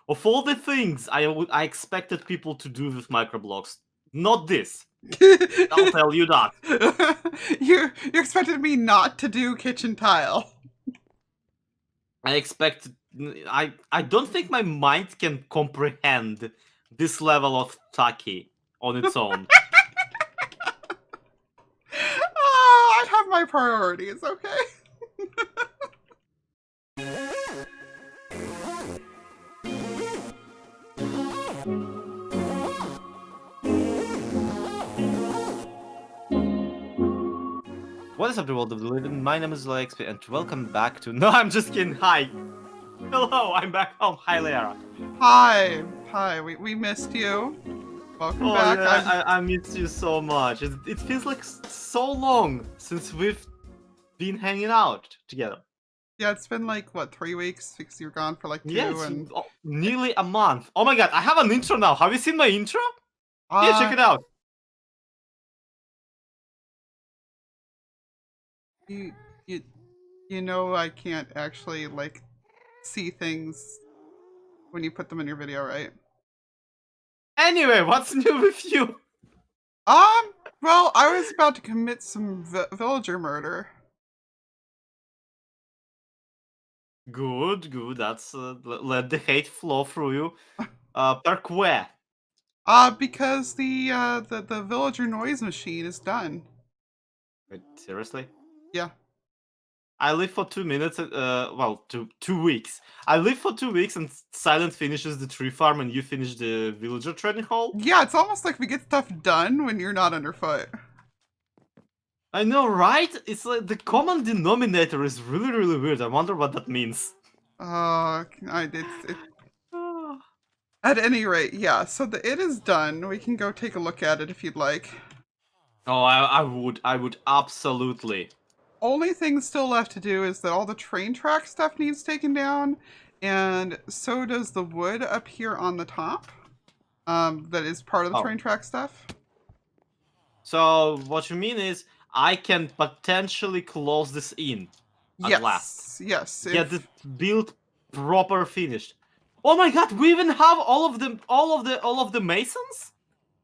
Of all the things I expected people to do with microblocks, not this. I'll tell you that. You expected me not to do kitchen tile. I expect. I don't think my mind can comprehend this level of tacky on its own. Oh, I have my priorities, okay? What is up, the world of the living? My name is ZloyXP, and welcome back to. No, I'm just kidding. Hi. Hello, I'm back home. Hi, Lyarrah. Hi, we missed you. Welcome Oh, back. yeah, I missed you so much. It feels like so long since we've been hanging out together. Yeah, it's been like, what, 3 weeks? Because you're gone for like 2 Yes, and... nearly a month. Oh my god, I have an intro now. Have you seen my intro? Yeah, check it out. You know I can't actually, like, see things when you put them in your video, right? Anyway, what's new with you? Well, I was about to commit some villager murder. Good. That's let the hate flow through you. Perk where? Because the villager noise machine is done. Wait, seriously? Yeah. I live for 2 minutes. Well, 2 weeks. I live for 2 weeks, and Silent finishes the tree farm, and you finish the villager trading hall. Yeah, it's almost like we get stuff done when you're not underfoot. I know, right? It's like the common denominator is really weird. I wonder what that means. At any rate, yeah. So it is done. We can go take a look at it if you'd like. Oh, I would absolutely. Only thing still left to do is that all the train track stuff needs taken down, and so does the wood up here on the top. That is part of the train track stuff. So what you mean is I can potentially close this in at last. Yes. Get the build proper finished. Oh my god, we even have all of the masons?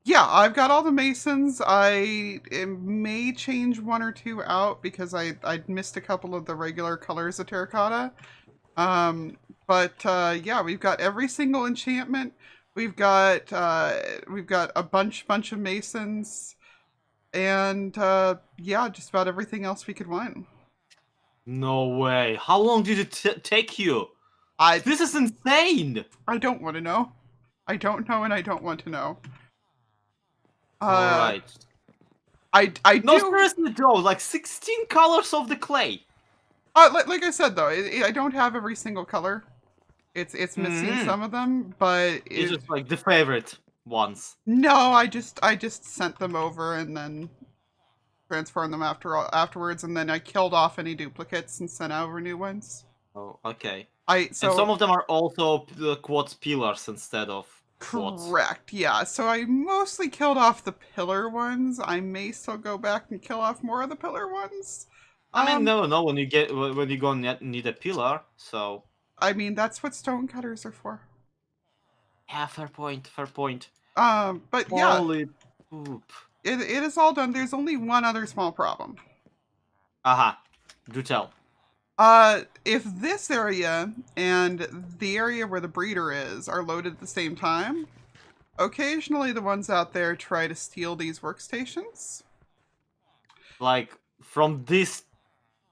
Yeah, I've got all the masons. I may change 1 or 2 out because I missed a couple of the regular colors of terracotta. Yeah, we've got every single enchantment. We've got a bunch of masons, and yeah, just about everything else we could want. No way. How long did it take you? This is insane. I don't want to know. I don't know, and I don't want to know. Alright. No, seriously though, like 16 colors of the clay. Like I said though, I don't have every single color. It's missing some of them, but it's just like the favorite ones. No, I just sent them over and then transformed them afterwards, and then I killed off any duplicates and sent over new ones. Oh, okay. And some of them are also the quartz pillars instead of quartz. Correct, yeah. So I mostly killed off the pillar ones. I may still go back and kill off more of the pillar ones. I mean, no. When you go need a pillar, so. I mean, that's what stone cutters are for. Yeah, fair point. But yeah. Holy poop. It is all done. There's only one other small problem. Aha. Do tell. If this area and the area where the breeder is are loaded at the same time, occasionally the ones out there try to steal these workstations. Like, from this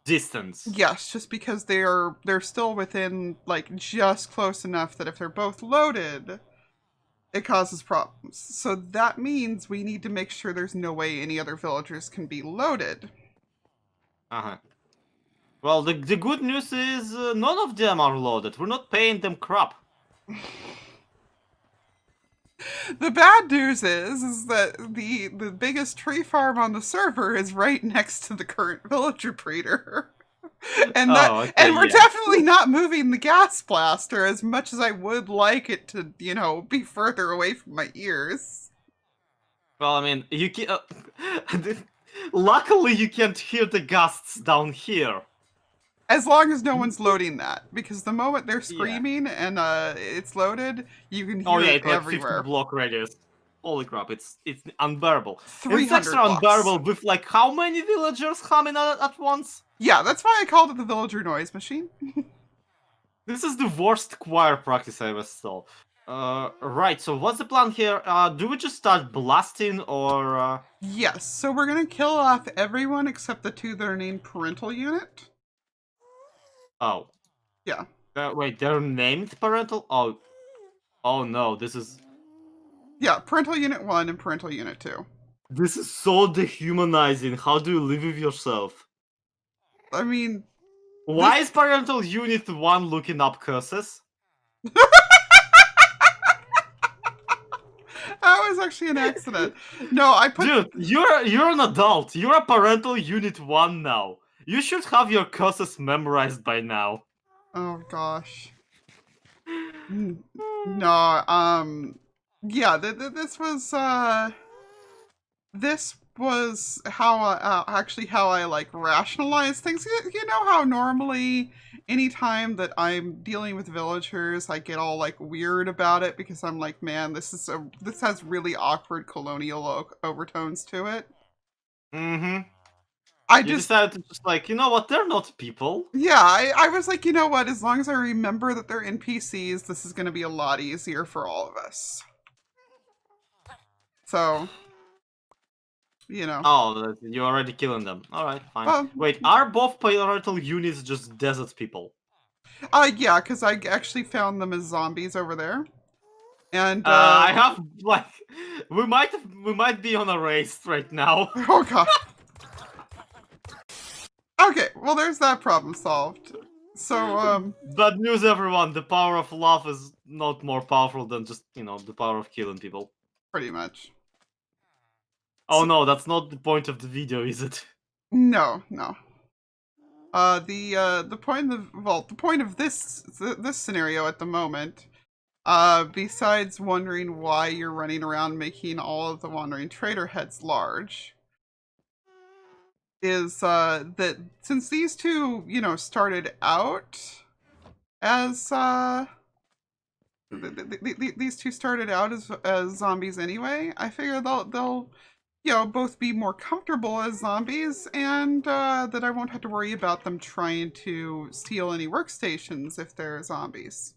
distance? Yes, just because they're still within, like, just close enough that if they're both loaded, it causes problems. So that means we need to make sure there's no way any other villagers can be loaded. Uh-huh. Well, the good news is none of them are loaded. We're not paying them crap. The bad news is that the biggest tree farm on the server is right next to the current villager breeder. And we're definitely not moving the gas blaster as much as I would like it to, you know, be further away from my ears. Well, I mean, you can luckily you can't hear the gusts down here. As long as no one's loading that, because the moment they're screaming and it's loaded, you can hear it it's like 50 everywhere. block radius. Holy crap, it's unbearable. And it's 300 extra blocks. unbearable with like how many villagers coming at once? Yeah, that's why I called it the villager noise machine. This is the worst choir practice I ever saw. Right, so what's the plan here? Do we just start blasting or... Yes, so we're gonna kill off everyone except the 2 that are named parental unit. Oh. Yeah. Wait, they're named parental? Oh no, this is... Yeah, parental unit 1 and parental unit 2. This is so dehumanizing. How do you live with yourself? I mean... Why is parental unit 1 looking up curses? That was actually an accident. No, I put... Dude, you're an adult. You're a parental unit 1 now. You should have your curses memorized by now. Oh, gosh. No, yeah, this was how actually how I like rationalize things. You know how normally anytime that I'm dealing with villagers, I get all like weird about it because I'm like, man, this has really awkward colonial overtones to it. Mm-hmm. You decided to just like, you know what, they're not people. Yeah, I was like, you know what, as long as I remember that they're NPCs, this is going to be a lot easier for all of us. So, you know. Oh, you're already killing them. Alright, fine. Wait, are both parental units just desert people? Yeah, because I actually found them as zombies over there. And I have like we might be on a race right now. Oh god. Okay, well there's that problem solved. So bad news everyone, the power of love is not more powerful than just, you know, the power of killing people. Pretty much. Oh no, that's not the point of the video, is it? No, no. The point of this scenario at the moment, besides wondering why you're running around making all of the wandering trader heads large, is that since these 2, you know, started out as these 2 started out as zombies anyway, I figure they'll you know, both be more comfortable as zombies, and that I won't have to worry about them trying to steal any workstations if they're zombies.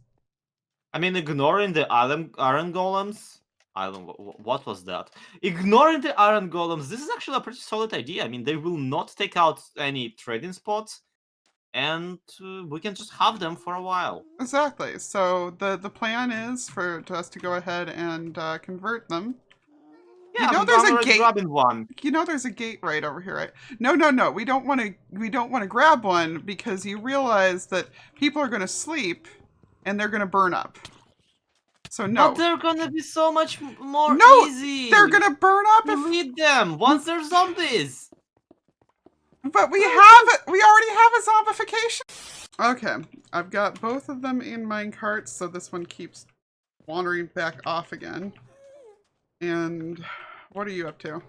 I mean, ignoring the iron golems, what was that? Ignoring the iron golems, this is actually a pretty solid idea. I mean, they will not take out any trading spots, and we can just have them for a while. Exactly. So the plan is for us to go ahead and convert them. Yeah, you know, there's a gate. Grabbing one. You know, there's a gate right over here, right? No. We don't want to grab one because you realize that people are going to sleep and they're going to burn up. So no. But they're going to be so much more easy. They're going to burn up if we eat them once they're zombies. But we already have a zombification. Okay, I've got both of them in minecarts, so this one keeps wandering back off again. And what are you up to?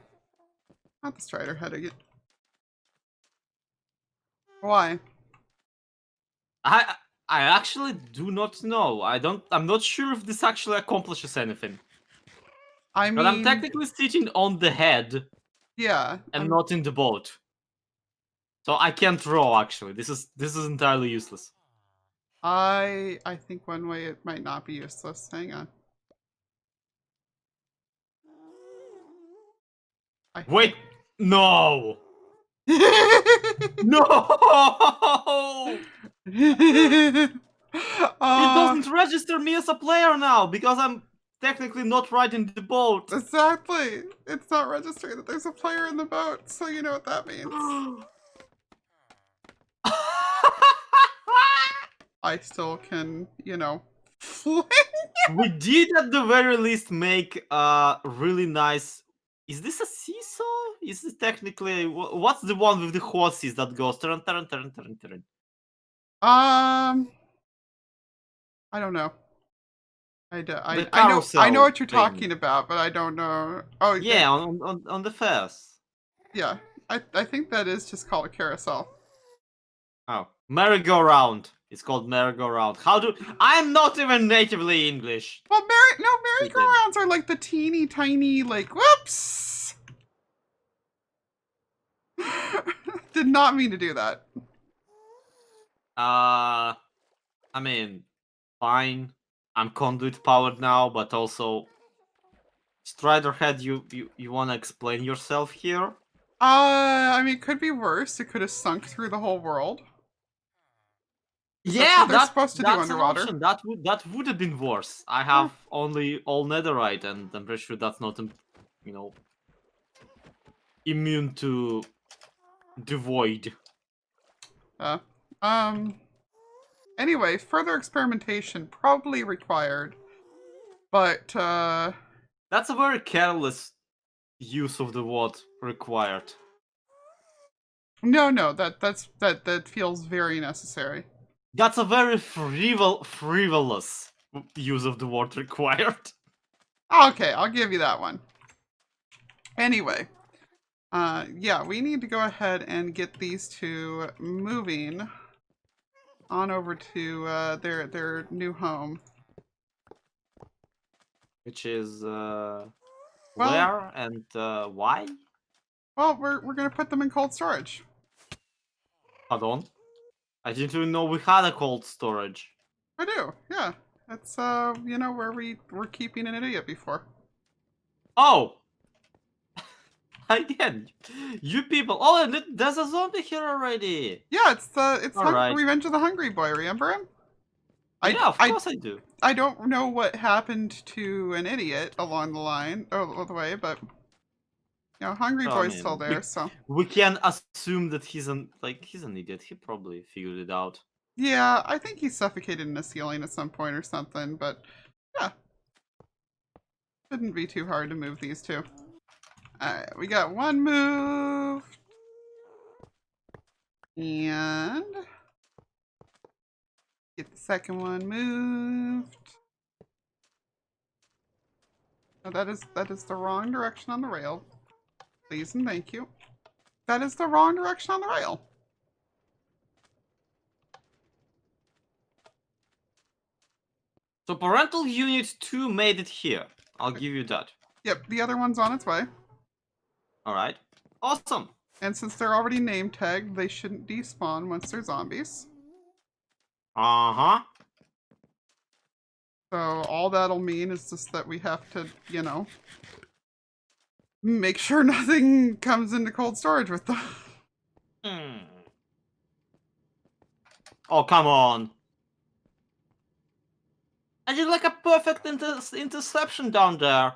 Not the strider head again. Why? I actually do not know. I'm not sure if this actually accomplishes anything. I mean, but I'm technically sitting on the head. Yeah. And not in the boat. So I can't row actually. This is entirely useless. I think one way it might not be useless. Hang on. Wait, no. No. It doesn't register me as a player now because I'm technically not riding the boat. Exactly. It's not registering that there's a player in the boat, so you know what that means. I still can, you know, fling. We did at the very least make a really nice... Is this a seesaw? Is this technically... What's the one with the horses that goes... Turn. I don't know. I know what you're talking about, but I don't know. Oh, yeah, on the first. Yeah, I think that is just called a carousel. Oh. Merry-go-round. It's called merry-go-round. I'm not even natively English. Well, merry-go-rounds are like the teeny tiny, like, whoops! Did not mean to do that. I mean, fine. I'm conduit powered now, but also Striderhead, you wanna explain yourself here? I mean, it could be worse. It could have sunk through the whole world. Yeah, That's what they're supposed to do that's an underwater. option. That would have been worse. I have only all netherite, and I'm pretty sure that's not, you know, immune to the void. Anyway, further experimentation probably required, but That's a very careless use of the word required. no, that feels very necessary. That's a very frivolous use of the word required. Okay, I'll give you that one. Anyway, yeah, we need to go ahead and get these two moving on over to their new home. Which is where and why? Well, we're gonna put them in cold storage. Pardon? I didn't even know we had a cold storage. I do, yeah. That's you know, where we were keeping an idiot before. Oh! Again, you people. Oh, and there's a zombie here already. Yeah, it's right. Revenge of the Hungry Boy. Remember him? Yeah, of course I do. I don't know what happened to an idiot along the way, but you know, Hungry Boy's still there. So we can assume that he's an idiot. He probably figured it out. Yeah, I think he suffocated in a ceiling at some point or something. But yeah, shouldn't be too hard to move these two. Alright, we got one move. And get the second one moved. Oh, that is the wrong direction on the rail. Please and thank you. That is the wrong direction on the rail. So parental unit 2 made it here. I'll give you that. Yep, the other one's on its way. Alright. Awesome. And since they're already name tagged, they shouldn't despawn once they're zombies. Uh-huh. So all that'll mean is just that we have to, you know, make sure nothing comes into cold storage with them. Oh, come on. I did like a perfect interception down there.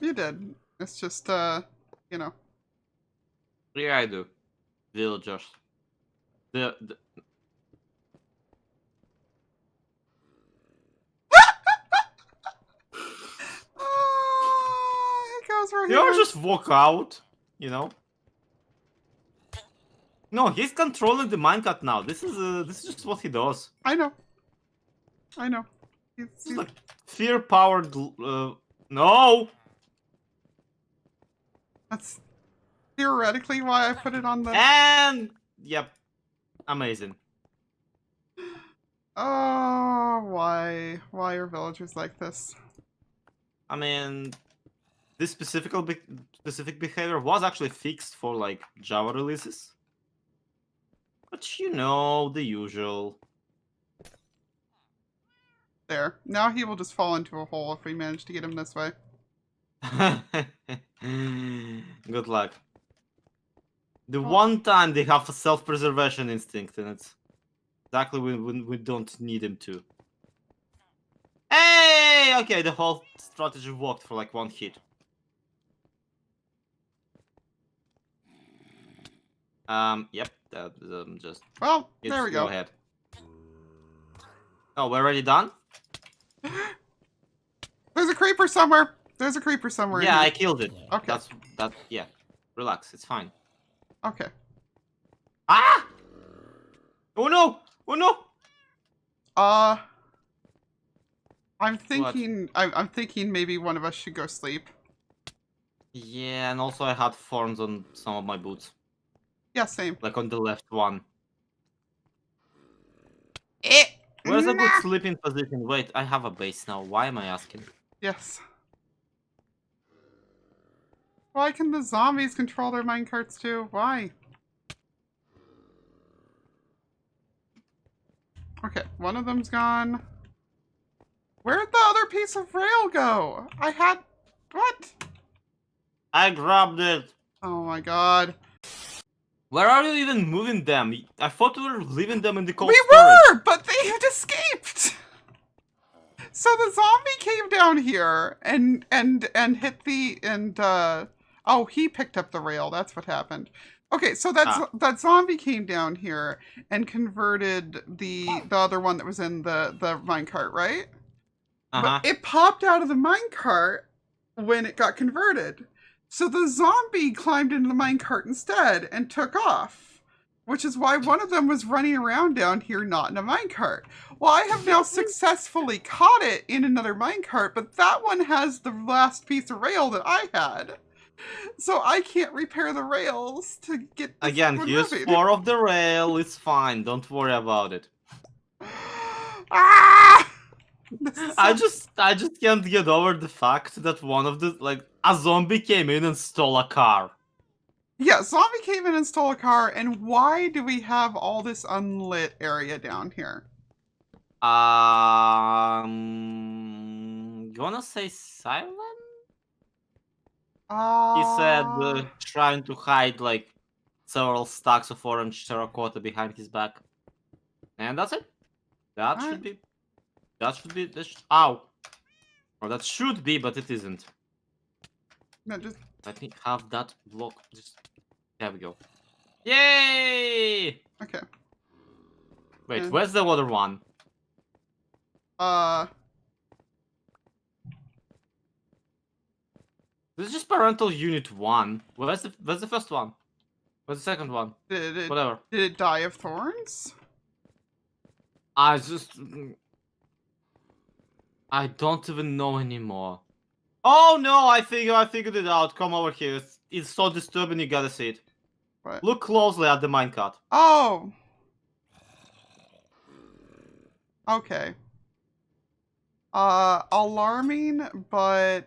You did. It's just, you know. Yeah, I do. Villagers. The... It goes right You here. just walk out, you know? No, he's controlling the minecart now. This is just what he does. I know. I know. It's like fear-powered. No. That's theoretically why I put it on the. And yep, amazing. Oh, why? Why are villagers like this? I mean, this specific behavior was actually fixed for like Java releases, but you know the usual. There. Now he will just fall into a hole if we manage to get him this way. Good luck. The one time they have a self-preservation instinct, and it's exactly when we don't need him to. Hey! Okay, the whole strategy worked for like one hit. Yep. Just. Well, there we go. Go ahead. Oh, we're already done? There's a creeper somewhere. There's a creeper somewhere. Yeah, I killed it. Okay. Yeah. Relax, it's fine. Okay. Ah! Oh no! Oh no! I'm thinking. I'm thinking maybe one of us should go sleep. Yeah, and also I had thorns on some of my boots. Yeah, same. Like on the left one. Where's a good Nah. sleeping position? Wait, I have a base now. Why am I asking? Yes. Why can the zombies control their minecarts too? Why? Okay, one of them's gone. Where'd the other piece of rail go? I had... What? I grabbed it. Oh my god. Where are you even moving them? I thought we were leaving them in the cold We storage. were, but they had escaped. So the zombie came down here and hit the oh, he picked up the rail. That's what happened. Okay, so that zombie came down here and converted the other one that was in the minecart, right? But it popped out of the minecart when it got converted. So the zombie climbed into the minecart instead and took off, which is why one of them was running around down here not in a minecart. Well, I have now successfully caught it in another minecart, but that one has the last piece of rail that I had. So I can't repair the rails to get this Again, here's moving. 4 of the rail. It's fine. Don't worry about it. Ah! I just can't get over the fact that one of the a zombie came in and stole a car. Yeah, zombie came in and stole a car, and why do we have all this unlit area down here? You wanna say silent? He said trying to hide like several stacks of orange terracotta behind his back. And that's it. That should be. Ow. Or that should be, but it isn't. No, just... Let me have that block. There we go. Yay! Okay. Wait, where's the other one? This is just parental unit 1. Where's the first one? Where's the second one? Whatever. Did it die of thorns? I don't even know anymore. Oh no, I figured it out. Come over here. It's so disturbing, you gotta see it. What? Look closely at the minecart. Oh. Okay. Alarming, but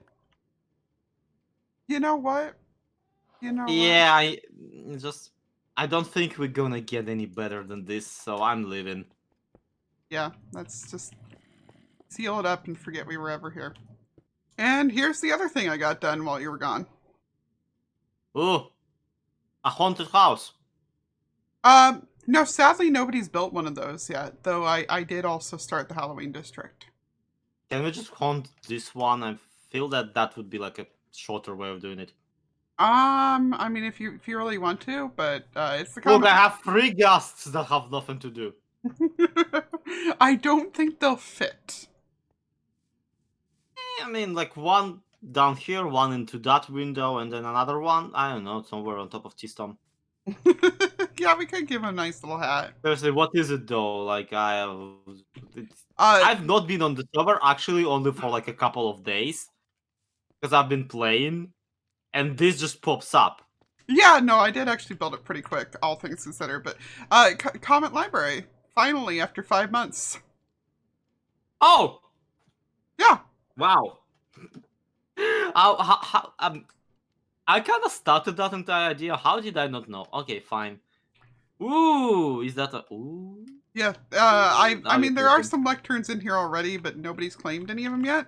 you know what? Yeah, I don't think we're gonna get any better than this, so I'm leaving. Yeah, let's just seal it up and forget we were ever here. And here's the other thing I got done while you were gone. Ooh, a haunted house. No, sadly nobody's built one of those yet, though I did also start the Halloween district. Can we just haunt this one? I feel that would be like a shorter way of doing it. I mean, if you really want to, but it's the Look, I have 3 guests that have nothing to do. I don't think they'll fit. I mean, like one down here, one into that window, and then another one, I don't know, somewhere on top of T-Stone. Yeah, we could give him a nice little hat. Seriously, what is it though? Like, I've not been on the server, actually, only for like a couple of days. Because I've been playing, and this just pops up. Yeah, no, I did actually build it pretty quick, all things considered, but comment library, finally, after 5 months. Oh! Yeah. Wow. I kind of started that entire idea. How did I not know? Okay, fine. Ooh, is that a ooh? Yeah, I mean, there are some lecterns in here already, but nobody's claimed any of them yet.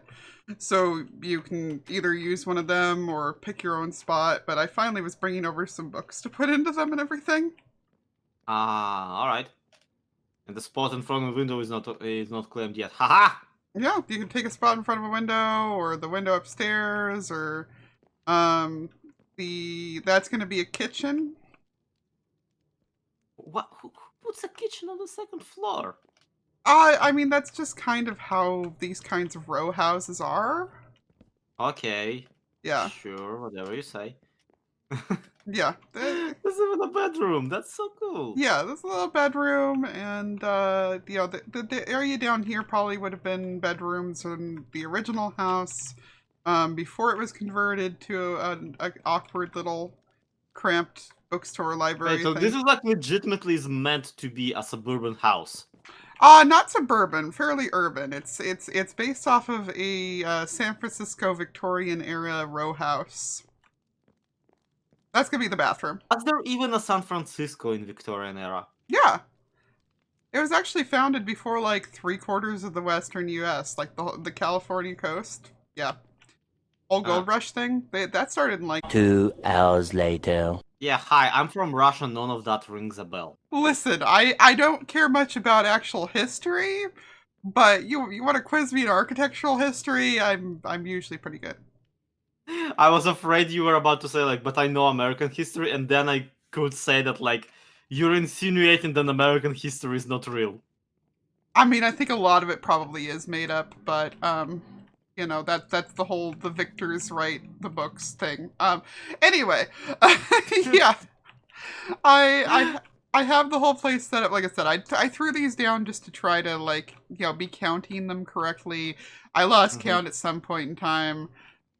So you can either use one of them or pick your own spot, but I finally was bringing over some books to put into them and everything. Alright. And the spot in front of the window is not claimed yet. Haha! Yeah, you can take a spot in front of a window, or the window upstairs, or that's gonna be a kitchen. What? Who puts a kitchen on the 2nd floor? I mean, that's just kind of how these kinds of row houses are. Okay. Yeah. Sure, whatever you say. Yeah. There's even a bedroom. That's so cool. Yeah, there's a little bedroom, and you know, the area down here probably would have been bedrooms in the original house, before it was converted to an awkward little cramped bookstore library Wait, so thing. this is like legitimately is meant to be a suburban house. Not suburban, fairly urban. It's based off of a San Francisco Victorian era row house. That's gonna be the bathroom. Was there even a San Francisco in Victorian era? Yeah. It was actually founded before like 3/4 of the western U.S., like the California coast. Yeah. Old gold rush thing. That started in like 2 hours later. Yeah, hi, I'm from Russia, none of that rings a bell. Listen, I don't care much about actual history, but you want to quiz me in architectural history, I'm usually pretty good. I was afraid you were about to say like, but I know American history, and then I could say that like, you're insinuating that American history is not real. I mean, I think a lot of it probably is made up, but you know, that's the whole the victors write the books thing. Anyway, yeah. I have the whole place set up. Like I said, I threw these down just to try to like, you know, be counting them correctly. I lost count at some point in time.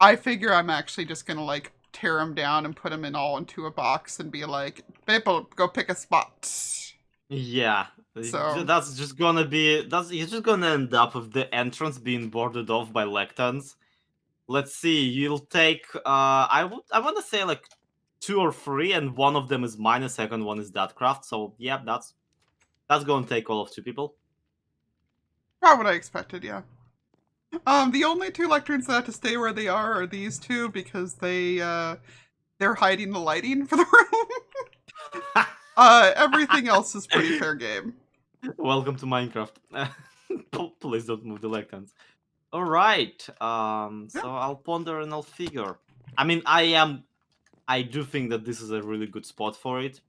I figure I'm actually just gonna like tear them down and put them in all into a box and be like, people, go pick a spot. Yeah, So that's just gonna be you're just gonna end up with the entrance being boarded off by lecterns. Let's see, you'll take I want to say like 2 or 3, and one of them is mine, the second one is that craft. So yeah, that's gonna take all of 2 people. probably what I expected. Yeah. The only 2 lecterns that have to stay where they are these 2 because they're hiding the lighting for the room. Everything else is pretty fair game. Welcome to Minecraft. Please don't move the lecterns. All right. So I'll ponder and I'll figure. I mean, I do think that this is a really good spot for it,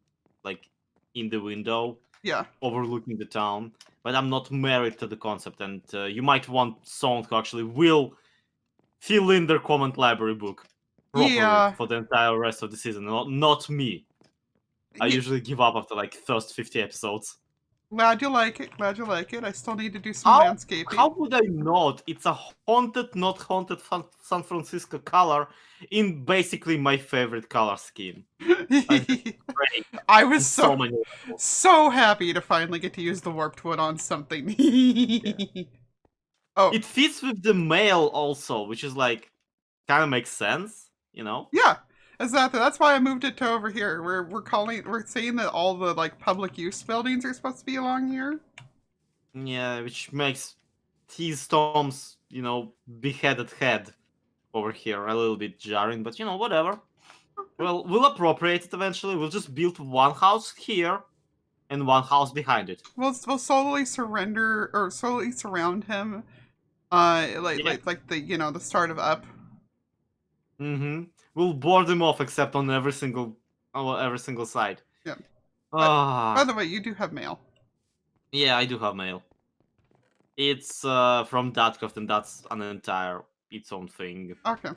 like in the window. Yeah. Overlooking the town. But I'm not married to the concept, and you might want someone who actually will fill in their comment library book properly for the entire rest of the season. Not me. I usually give up after like first 50 episodes. Glad you like it. Glad you like it. I still need to do some landscaping. How would I not? It's a haunted, not haunted San Francisco color in basically my favorite color scheme. I was so happy to finally get to use the warped wood on something. Oh, it fits with the mail also, which is like kind of makes sense, you know? Yeah, exactly. That's why I moved it to over here. We're saying that all the like public use buildings are supposed to be along here. Yeah, which makes his Tom's, you know, beheaded head over here a little bit jarring, but you know, whatever. Well, we'll appropriate it eventually. We'll just build one house here and one house behind it. We'll slowly surround him. Like the, you know, the start of Up. We'll board him off except on every single side. Yeah. By the way, you do have mail. Yeah, I do have mail. It's from Datcraft, and that's an entire its own thing. Okay.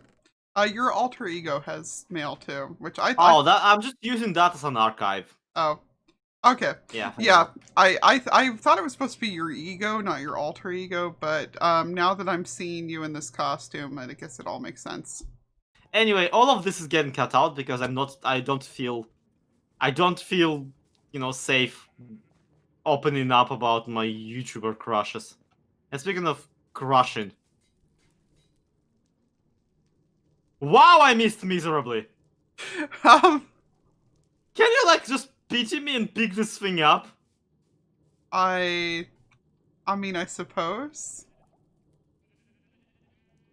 Your alter ego has mail too, which I'm just using that as an archive. Oh. Okay. Yeah. Yeah. I thought it was supposed to be your ego, not your alter ego, but now that I'm seeing you in this costume, I guess it all makes sense. Anyway, all of this is getting cut out because I don't feel, you know, safe opening up about my YouTuber crushes. And speaking of crushing, wow, I missed miserably. Can you like just pity me and pick this thing up? I mean, I suppose.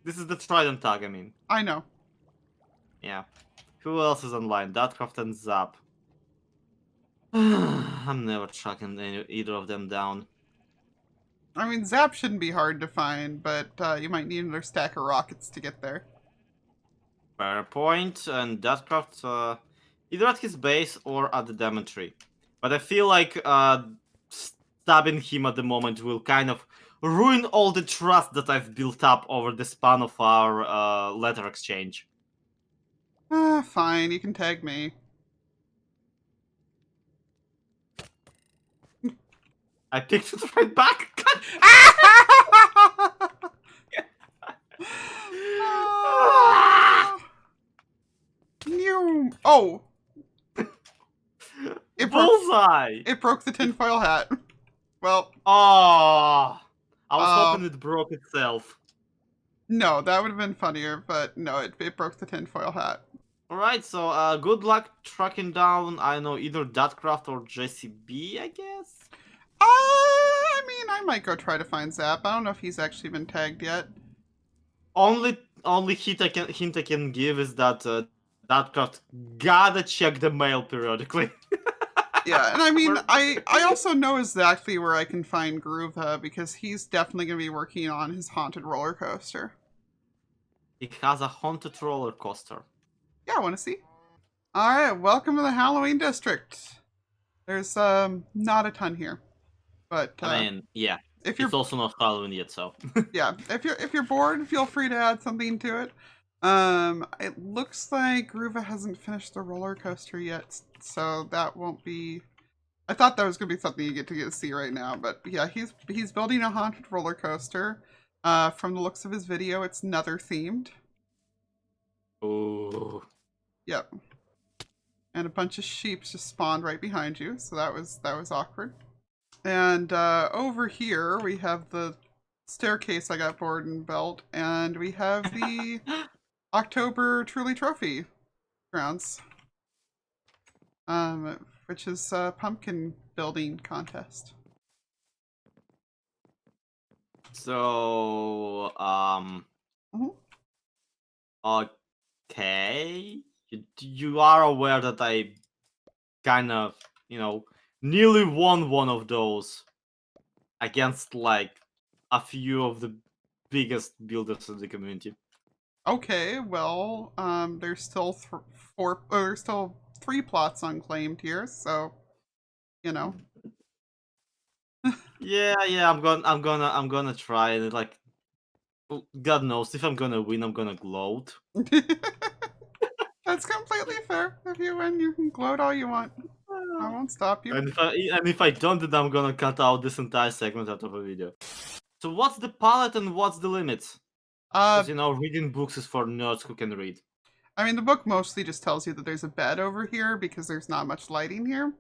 This is the Trident tag, I mean. I know. Yeah. Who else is online? Datcraft and Zap. I'm never tracking either of them down. I mean, Zap shouldn't be hard to find, but you might need another stack of rockets to get there. Fair point, and Datcraft either at his base or at the Demetry. But I feel like stabbing him at the moment will kind of ruin all the trust that I've built up over the span of our letter exchange. Fine, you can tag me. I picked it right back. Oh. bullseye! It broke the tinfoil hat. Well. Oh, I was hoping it broke itself. No, that would have been funnier, but no, it broke the tinfoil hat. Alright, so good luck tracking down, I don't know, either Datcraft or JCB, I guess? I mean, I might go try to find Zap. I don't know if he's actually been tagged yet. Only hint I can give is that Datcraft gotta check the mail periodically. Yeah, and I mean, I also know exactly where I can find Groova because he's definitely going to be working on his haunted roller coaster. It has a haunted roller coaster. Yeah, I want to see. All right, welcome to the Halloween district. There's not a ton here, but I mean, yeah, if you're it's also not Halloween yet, so yeah, if you're bored, feel free to add something to it. It looks like Groova hasn't finished the roller coaster yet, so that won't be. I thought that was gonna be something you get to see right now, but yeah, he's building a haunted roller coaster. From the looks of his video, it's Nether themed. ooh. Yep. And a bunch of sheep just spawned right behind you, so that was awkward. And over here we have the staircase I got bored and built, and we have the October Truly Trophy grounds, which is a pumpkin building contest. So, okay. You are aware that I kind of, nearly won one of those against like a few of the biggest builders in the community. Okay, well, there's still there's still 3 plots unclaimed here, so Yeah, I'm gonna try and like, God knows if I'm gonna win, I'm gonna gloat. That's completely fair. If you win, you can gloat all you want. I won't stop you. And if I don't, then I'm gonna cut out this entire segment out of a video. So what's the palette and what's the limit? Because reading books is for nerds who can read. I mean, the book mostly just tells you that there's a bed over here because there's not much lighting here.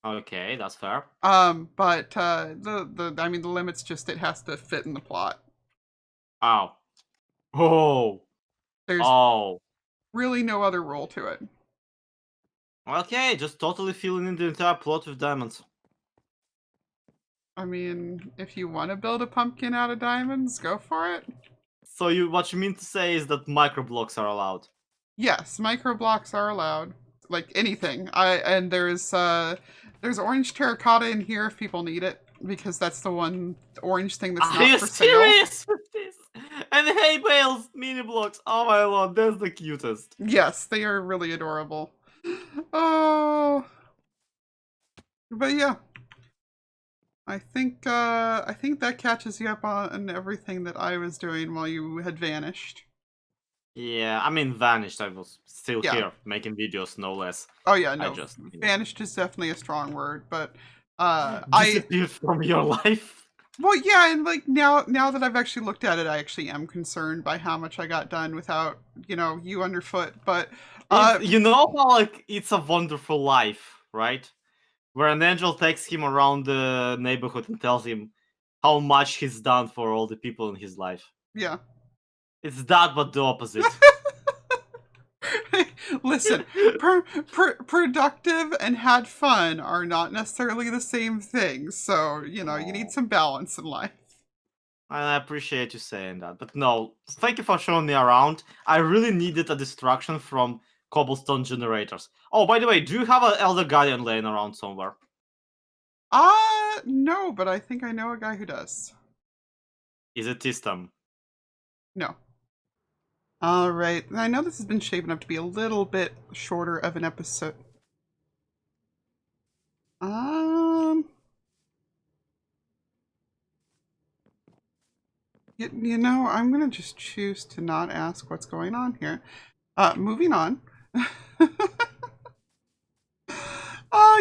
Okay, that's fair. But the limit's just it has to fit in the plot. Oh. Oh. There's really no other rule to it. Okay, just totally filling in the entire plot with diamonds. I mean, if you want to build a pumpkin out of diamonds, go for it. So what you mean to say is that microblocks are allowed? Yes, microblocks are allowed. Like anything. And there's orange terracotta in here if people need it, because that's the one orange thing that's not for sale. Are you serious with this? And hay bales, mini blocks. Oh my lord, that's the cutest. Yes, they are really adorable. Oh, but yeah, I think that catches you up on everything that I was doing while you had vanished. Yeah, I mean vanished. I was still here making videos, no less. Oh yeah, no, vanished is definitely a strong word, but disappeared from your life. Well, yeah, and like now that I've actually looked at it, I actually am concerned by how much I got done without you underfoot. But you know how like it's a wonderful life, right? Where an angel takes him around the neighborhood and tells him how much he's done for all the people in his life. Yeah. It's that, but the opposite. Listen, productive and had fun are not necessarily the same thing. So, you need some balance in life. I appreciate you saying that. But no, thank you for showing me around. I really needed a distraction from cobblestone generators. Oh, by the way, do you have an Elder Guardian laying around somewhere? No, but I think I know a guy who does. Is it Tistam? No. All right. I know this has been shaping up to be a little bit shorter of an episode. I'm going to just choose to not ask what's going on here. Moving on.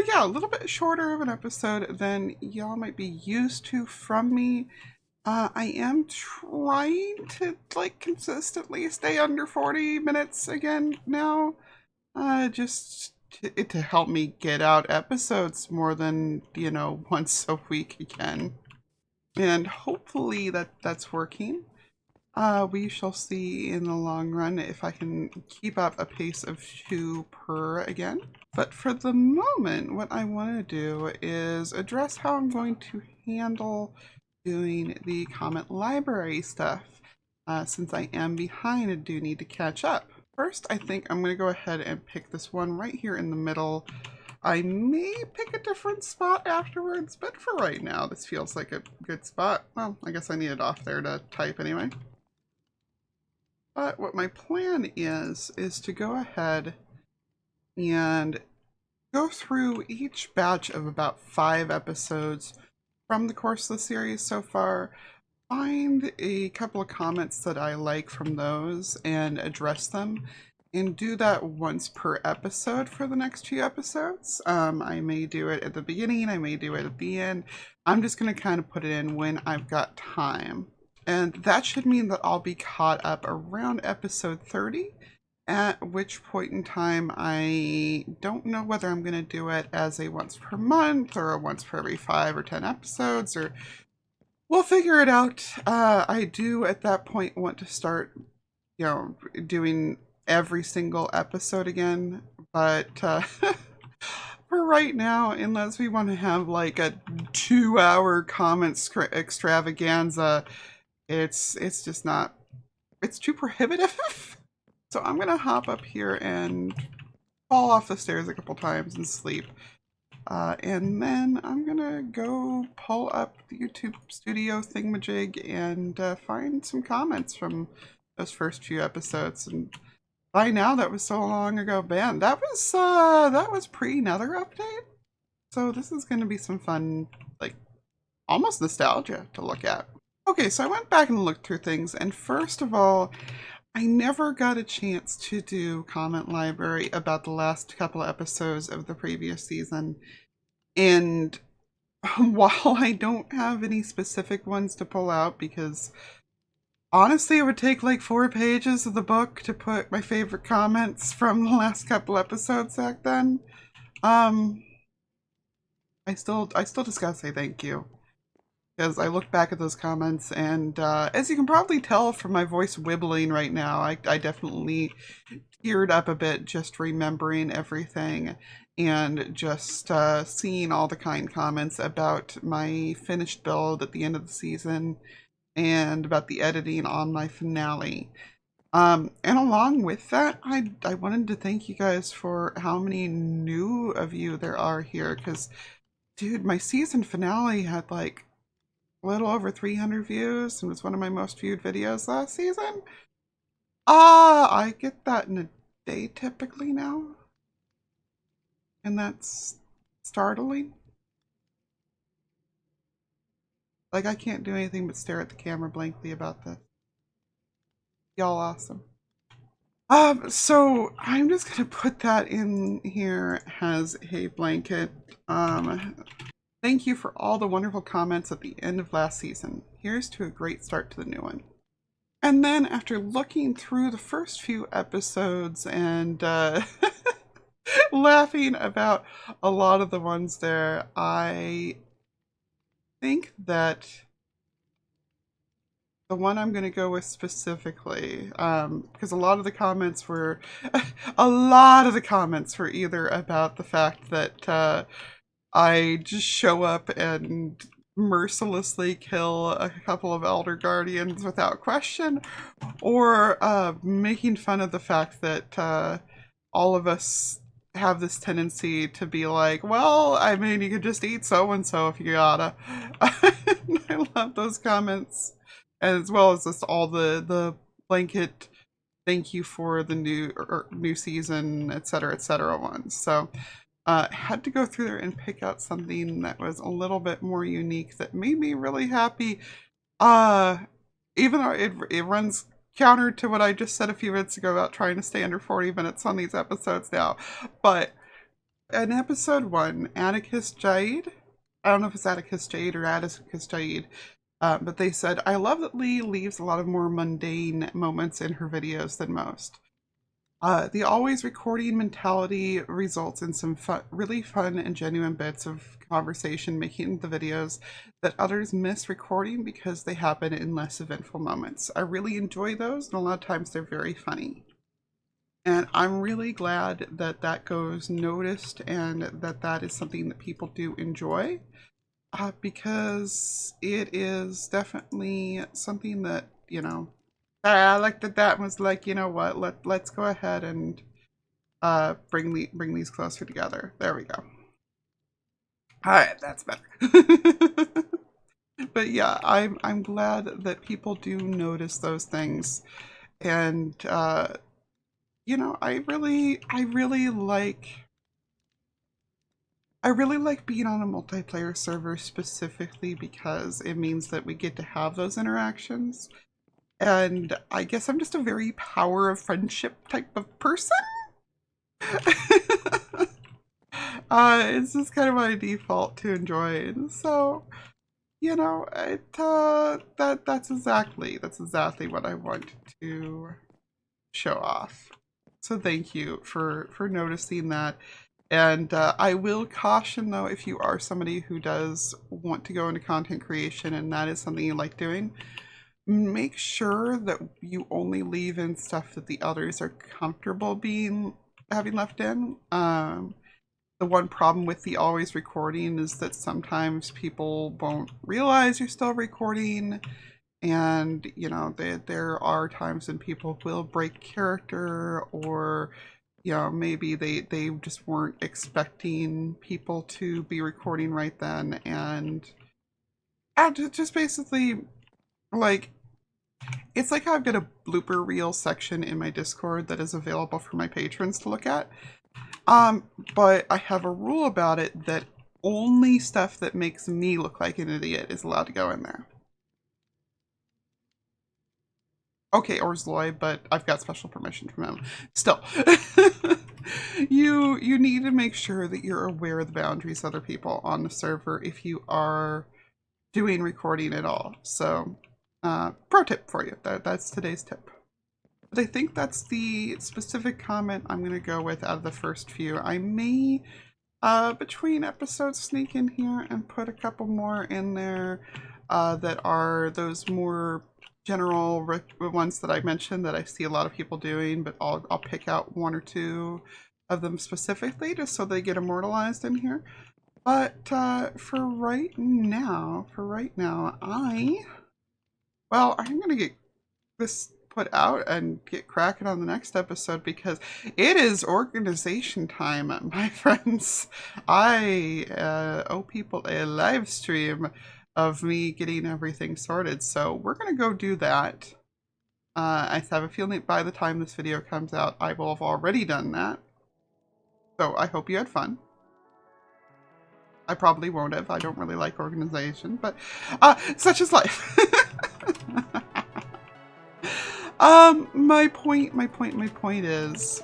Yeah, a little bit shorter of an episode than y'all might be used to from me. I am trying to consistently stay under 40 minutes again now. Just to help me get out episodes more than, you know, once a week again. And hopefully that's working. We shall see in the long run if I can keep up a pace of 2 per again. But for the moment, what I want to do is address how I'm going to handle doing the comment library stuff. Since I am behind and do need to catch up. First, I think I'm going to go ahead and pick this one right here in the middle. I may pick a different spot afterwards, but for right now, this feels like a good spot. Well, I guess I need it off there to type anyway. But what my plan is to go ahead and go through each batch of about 5 episodes from the course of the series so far, find a couple of comments that I like from those and address them, and do that once per episode for the next few episodes. I may do it at the beginning, I may do it at the end. I'm just going to kind of put it in when I've got time. And that should mean that I'll be caught up around episode 30, at which point in time I don't know whether I'm going to do it as a once per month or a once per every 5 or 10 episodes, or we'll figure it out. I do at that point want to start, you know, doing every single episode again, but for right now, unless we want to have like a 2-hour comment extravaganza, it's just not, it's too prohibitive. So I'm gonna hop up here and fall off the stairs a couple times and sleep. And then I'm gonna go pull up the YouTube studio thingamajig and find some comments from those first few episodes. And by now, that was so long ago, man. That was pre-Nether update. So this is gonna be some fun, like almost nostalgia to look at. Okay, so I went back and looked through things, and first of all, I never got a chance to do comment library about the last couple of episodes of the previous season. And while I don't have any specific ones to pull out, because honestly it would take like 4 pages of the book to put my favorite comments from the last couple episodes back then, I still just gotta say thank you. Because I look back at those comments, and as you can probably tell from my voice wibbling right now, I definitely teared up a bit just remembering everything, and just seeing all the kind comments about my finished build at the end of the season, and about the editing on my finale. And along with that, I wanted to thank you guys for how many new of you there are here, because, dude, my season finale had like a little over 300 views and was one of my most viewed videos last season. I get that in a day typically now, and that's startling. Like, I can't do anything but stare at the camera blankly about this. Y'all awesome. So I'm just gonna put that in here as a blanket. Thank you for all the wonderful comments at the end of last season. Here's to a great start to the new one. And then after looking through the first few episodes and laughing about a lot of the ones there, I think that the one I'm going to go with specifically, because a lot of the comments were either about the fact that I just show up and mercilessly kill a couple of Elder Guardians without question, or making fun of the fact that all of us have this tendency to be like, well, I mean, you could just eat so-and-so if you gotta. I love those comments, as well as just all the blanket thank you for the new season, etc., ones. So had to go through there and pick out something that was a little bit more unique that made me really happy. Even though it runs counter to what I just said a few minutes ago about trying to stay under 40 minutes on these episodes now. But in episode 1, Atticus Jade, I don't know if it's Atticus Jade or Atticus Jade, but they said, I love that Lee leaves a lot of more mundane moments in her videos than most. The always recording mentality results in some really fun and genuine bits of conversation, making the videos that others miss recording because they happen in less eventful moments. I really enjoy those, and a lot of times they're very funny. And I'm really glad that that goes noticed and that that is something that people do enjoy, because it is definitely something that, you know, I like that was like, you know what, let's go ahead and bring these closer together. There we go. All right, that's better. But yeah, I'm glad that people do notice those things, and you know, I really like being on a multiplayer server specifically because it means that we get to have those interactions. And I guess I'm just a very power of friendship type of person. It's just kind of my default to enjoy it. So, you know, that's exactly what I want to show off. So thank you for noticing that. And I will caution, though, if you are somebody who does want to go into content creation and that is something you like doing, make sure that you only leave in stuff that the others are comfortable having left in. The one problem with the always recording is that sometimes people won't realize you're still recording, and you know, there are times when people will break character, or you know, maybe they just weren't expecting people to be recording right then, and just basically, like, it's like I've got a blooper reel section in my Discord that is available for my patrons to look at. But I have a rule about it that only stuff that makes me look like an idiot is allowed to go in there. Okay, or Zloy, but I've got special permission from him. Still, you need to make sure that you're aware of the boundaries of other people on the server if you are doing recording at all. So, pro tip for you. That's today's tip. But I think that's the specific comment I'm going to go with out of the first few. I may, between episodes, sneak in here and put a couple more in there that are those more general ones that I mentioned that I see a lot of people doing, but I'll pick out one or two of them specifically just so they get immortalized in here. But for right now, I'm going to get this put out and get cracking on the next episode because it is organization time, my friends. I owe people a live stream of me getting everything sorted, so we're gonna go do that. I have a feeling by the time this video comes out I will have already done that, so I hope you had fun. I probably won't have. I don't really like organization, but such is life. My point is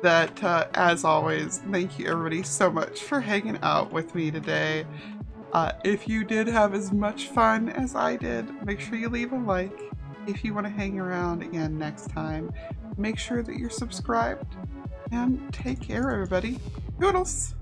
that, as always, thank you everybody so much for hanging out with me today. If you did have as much fun as I did, make sure you leave a like. If you want to hang around again next time, make sure that you're subscribed, and take care, everybody. Doodles!